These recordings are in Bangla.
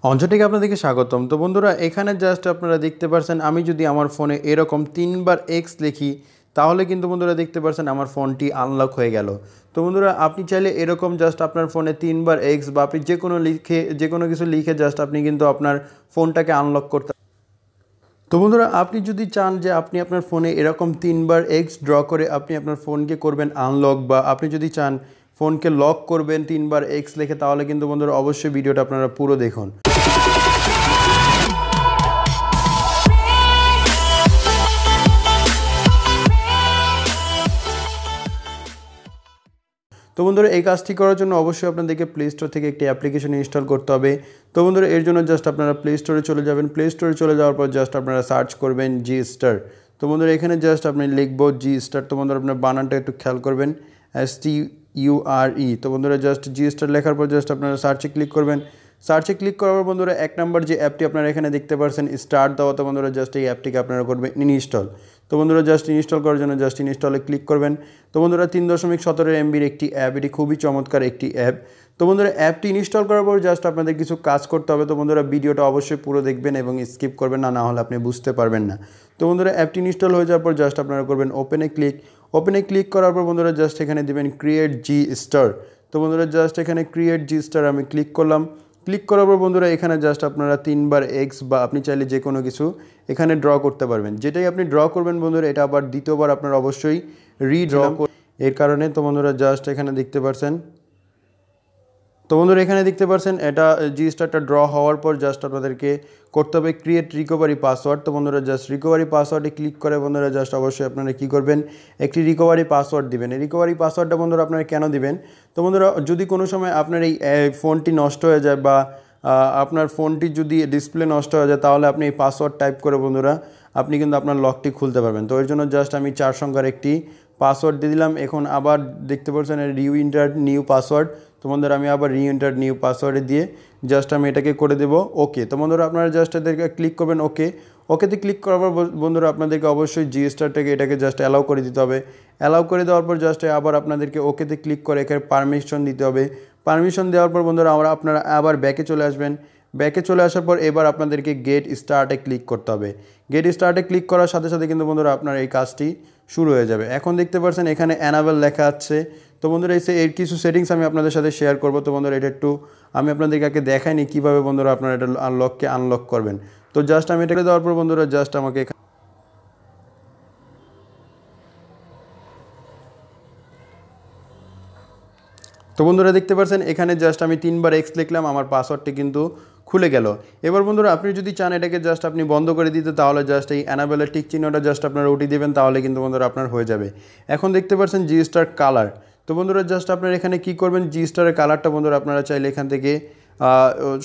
অঞ্চল থেকে আপনাদেরকে স্বাগতম। তো বন্ধুরা, এখানে জাস্ট আপনারা দেখতে পারছেন আমি যদি আমার ফোনে এরকম 3 বার এক্স লিখি তাহলে কিন্তু বন্ধুরা দেখতে পারছেন আমার ফোনটি আনলক হয়ে গেল। তো বন্ধুরা, আপনি চাইলে এরকম জাস্ট আপনার ফোনে 3 বার এক্স বা আপনি যে কোনো কিছু লিখে জাস্ট আপনি কিন্তু আপনার ফোনটাকে আনলক করতে। তো বন্ধুরা, আপনি যদি চান যে আপনি আপনার ফোনে এরকম 3 বার এক্স ড্র করে আপনি আপনার ফোনকে করবেন আনলক, বা আপনি যদি চান ফোনকে লক করবেন 3 বার এক্স লিখে, তাহলে কিন্তু বন্ধুরা অবশ্যই ভিডিওটা আপনারা পুরো দেখুন। তো বন্ধুরা, এই কাজটি করার জন্য অবশ্যই আপনাদেরকে প্লে স্টোর থেকে একটি অ্যাপ্লিকেশন ইনস্টল করতে হবে। তো বন্ধুরা, এর জন্য জাস্ট আপনারা প্লে স্টোরে চলে যাবেন। প্লে স্টোরে চলে যাওয়ার পর জাস্ট আপনারা সার্চ করবেন জি স্টার। তো বন্ধুরা, এখানে জাস্ট আপনি লিখবো জি স্টার। তো বন্ধুরা, আপনার বানানটা একটু খেয়াল করবেন, STURE। তো বন্ধুরা, জাস্ট জি স্টার লেখার পর জাস্ট আপনারা সার্চে ক্লিক করবেন। সার্চে ক্লিক করার পর বন্ধুরা 1 নম্বর যে অ্যাপটি আপনারা এখানে দেখতে পাচ্ছেন স্টার্ট দেওয়া, তো বন্ধুরা জাস্ট এই অ্যাপটিকে আপনারা করবেন ইনস্টল। তো বন্ধুরা, জাস্ট ইনস্টল করার জন্য জাস্ট ইনস্টলে ক্লিক করবেন। তো বন্ধুরা, 3.17 MBর একটি অ্যাপ, এটি খুবই চমৎকার একটি অ্যাপ। তো বন্ধুরা, অ্যাপটি ইনস্টল করার পর জাস্ট আপনাদের কিছু কাজ করতে হবে। তো বন্ধুরা, ভিডিওটা অবশ্যই পুরো দেখবেন এবং স্কিপ করবেন না, না হলে আপনি বুঝতে পারবেন না। তো বন্ধুরা, অ্যাপটি ইনস্টল হয়ে যাওয়ার পর জাস্ট আপনারা করবেন ওপেনে ক্লিক। ওপেনে ক্লিক করার পর বন্ধুরা জাস্ট এখানে দেবেন ক্রিয়েট জি স্টার। তো বন্ধুরা, জাস্ট এখানে ক্রিয়েট জি স্টার আমি ক্লিক করলাম। ক্লিক করার পর বন্ধুরা এখানে জাস্ট আপনারা 3 বার এক্স বা আপনি চাইলে যে কোনো কিছু এখানে ড্র করতে পারবেন। যেটাই আপনি ড্র করবেন বন্ধুরা, এটা আবার দ্বিতীয়বার আপনারা অবশ্যই রিড্র করবেন এর কারণে। তো বন্ধুরা, জাস্ট এখানে দেখতে পাচ্ছেন, এটা জি স্টারটা ড্র হওয়ার পর জাস্ট আপনাদেরকে করতে হবে ক্রিয়েট রিকভারি পাসওয়ার্ড। তো বন্ধুরা, জাস্ট রিকভারি পাসওয়ার্ডে ক্লিক করে বন্ধুরা জাস্ট অবশ্যই আপনারা কী করবেন, একটি রিকভারি পাসওয়ার্ড দিবেন। এই রিকভারি পাসওয়ার্ডটা বন্ধুরা আপনারা কেন দিবেন? তো বন্ধুরা, যদি কোনো সময় আপনার এই ফোনটি নষ্ট হয়ে যায় বা আপনার ফোনটি যদি ডিসপ্লে নষ্ট হয়ে যায়, তাহলে আপনি এই পাসওয়ার্ড টাইপ করে বন্ধুরা আপনি কিন্তু আপনার লকটি খুলতে পারবেন। তো এর জন্য জাস্ট আমি 4 সংখ্যার একটি পাসওয়ার্ড দিয়ে দিলাম। এখন আবার দেখতে পাচ্ছেন রিএন্টার নিউ পাসওয়ার্ড। তো বন্ধুরা, আমি আবার রিএন্টার নিউ পাসওয়ার্ডে দিয়ে জাস্ট আমি এটাকে করে দেবো ওকে। তো বন্ধুরা, আপনারা জাস্ট এদেরকে ক্লিক করবেন ওকেতে ক্লিক করার পর বন্ধুরা আপনাদেরকে অবশ্যই জি স্টারটাকে এটাকে জাস্ট অ্যালাউ করে দিতে হবে। অ্যালাউ করে দেওয়ার পর জাস্ট আবার আপনাদেরকে ওকেতে ক্লিক করে এখানে পারমিশন দিতে হবে। পারমিশন দেওয়ার পর বন্ধুরা আপনারা আবার ব্যাকে চলে আসবেন। ব্যাকে চলে আসার পর এবার আপনাদেরকে গেট স্টার্টে ক্লিক করতে হবে। গেট স্টার্টে ক্লিক করার সাথে সাথে কিন্তু বন্ধুরা আপনার এই কাজটি শুরু হয়ে যাবে। এখন দেখতে পাচ্ছেন এখানে অ্যানাবেল লেখা আছে। তো বন্ধুরা, এর কিছু সেটিংস আমি আপনাদের সাথে শেয়ার করব। তো বন্ধুরা, এটা একটু আমি আপনাদেরকে আগে দেখাইনি কীভাবে বন্ধুরা আপনারা এটা আনলক করবেন। তো জাস্ট আমি এটা দেওয়ার পর বন্ধুরা জাস্ট আমাকে তো বন্ধুরা দেখতে পাচ্ছেন এখানে জাস্ট আমি 3 বার এক্স লিখলাম, আমার পাসওয়ার্ডটি কিন্তু খুলে গেল। এবার বন্ধুরা, আপনি যদি চান এটাকে জাস্ট আপনি বন্ধ করে দিতে, তাহলে জাস্ট এই অ্যানাবেলের টিক চিহ্নটা জাস্ট আপনারা উঠিয়ে দেবেন, তাহলে কিন্তু বন্ধুরা আপনার হয়ে যাবে। এখন দেখতে পাচ্ছেন জি স্টার কালার। তো বন্ধুরা, জাস্ট আপনারা এখানে কী করবেন, জি স্টারের কালারটা বন্ধুরা আপনারা চাইলে এখান থেকে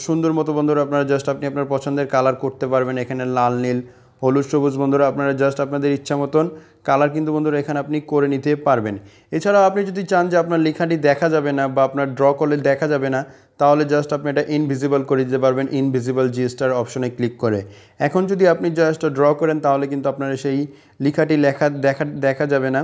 সুন্দর মতো বন্ধুরা আপনারা জাস্ট আপনি আপনার পছন্দের কালার করতে পারবেন। এখানে লাল, নীল, হলুদ, সবুজ বন্ধুরা আপনারা জাস্ট আপনাদের ইচ্ছা মতন কালার কিন্তু বন্ধুরা এখানে আপনি করে নিতে পারবেন। এছাড়াও আপনি যদি চান যে আপনার লেখাটি দেখা যাবে না বা আপনার ড্র করলে দেখা যাবে না, তাহলে জাস্ট আপনি এটা ইনভিজিবল করে দিতে পারবেন ইনভিজিবল জি স্টার অপশনে ক্লিক করে। এখন যদি আপনি জাস্ট ড্র করেন তাহলে কিন্তু আপনার সেই লেখাটি দেখা যাবে না।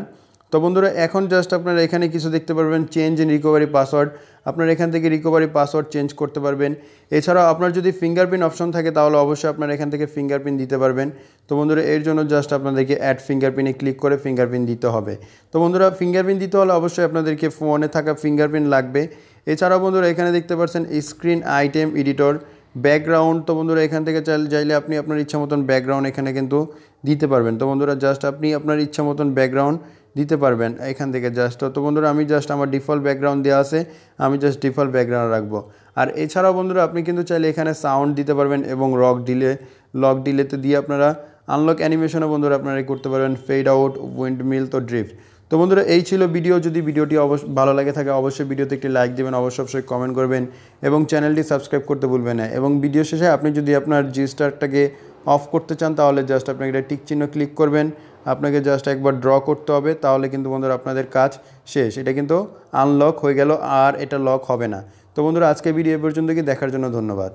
তো বন্ধুরা, এখন জাস্ট আপনারা এখানে কিছু দেখতে পারবেন চেঞ্জ ইন রিকভারি পাসওয়ার্ড। আপনারা এখান থেকে রিকভারি পাসওয়ার্ড চেঞ্জ করতে পারবেন। এছাড়াও আপনার যদি ফিঙ্গারপ্রিন্ট অপশন থাকে তাহলে অবশ্যই আপনারা এখান থেকে ফিঙ্গারপ্রিন্ট দিতে পারবেন। তো বন্ধুরা, এর জন্য জাস্ট আপনাদেরকে অ্যাড ফিঙ্গারপ্রিন্টে ক্লিক করে ফিঙ্গারপ্রিন্ট দিতে হবে। তো বন্ধুরা, ফিঙ্গারপ্রিন্ট দিতে হলে অবশ্যই আপনাদেরকে ফোনে থাকা ফিঙ্গারপ্রিন্ট লাগবে। এছাড়াও বন্ধুরা এখানে দেখতে পাচ্ছেন স্ক্রিন আইটেম এডিটর ব্যাকগ্রাউন্ড। তো বন্ধুরা, এখান থেকে চাইলে আপনি আপনার ইচ্ছা মতন ব্যাকগ্রাউন্ড এখানে কিন্তু দিতে পারবেন। তো বন্ধুরা, জাস্ট আপনি আপনার ইচ্ছা মতন ব্যাকগ্রাউন্ড দিতে পারবেন এখান থেকে জাস্ট। তো বন্ধুরা, আমি জাস্ট আমার ডিফল্ট ব্যাকগ্রাউন্ড দেওয়া আছে, আমি জাস্ট ডিফল্ট ব্যাকগ্রাউন্ড রাখবো। আর এছাড়াও বন্ধুরা আপনি কিন্তু চাইলে এখানে সাউন্ড দিতে পারবেন এবং লক ডিলেতে দিয়ে আপনারা আনলক অ্যানিমেশনও বন্ধুরা আপনারা করতে পারবেন, ফেড আউট, উইন্ড মিল, তো ড্রিফট। তো বন্ধুরা, এই ছিল ভিডিও। যদি ভিডিওটি ভালো লাগে থাকে অবশ্যই ভিডিওতে একটি লাইক দেবেন, অবশ্যই কমেন্ট করবেন এবং চ্যানেলটি সাবস্ক্রাইব করতে ভুলবেন না। এবং ভিডিও শেষে আপনি যদি আপনার জি স্টারটাকে অফ করতে চান তাহলে জাস্ট আপনাকে একটা টিক চিহ্ন ক্লিক করবেন, আপনাকে জাস্ট একবার ড্র করতে হবে, তাহলে কিন্তু বন্ধুরা আপনাদের কাজ শেষ। এটা কিন্তু আনলক হয়ে গেল আর এটা লক হবে না। তো বন্ধুরা, আজকে ভিডিও পর্যন্ত দেখার জন্য ধন্যবাদ।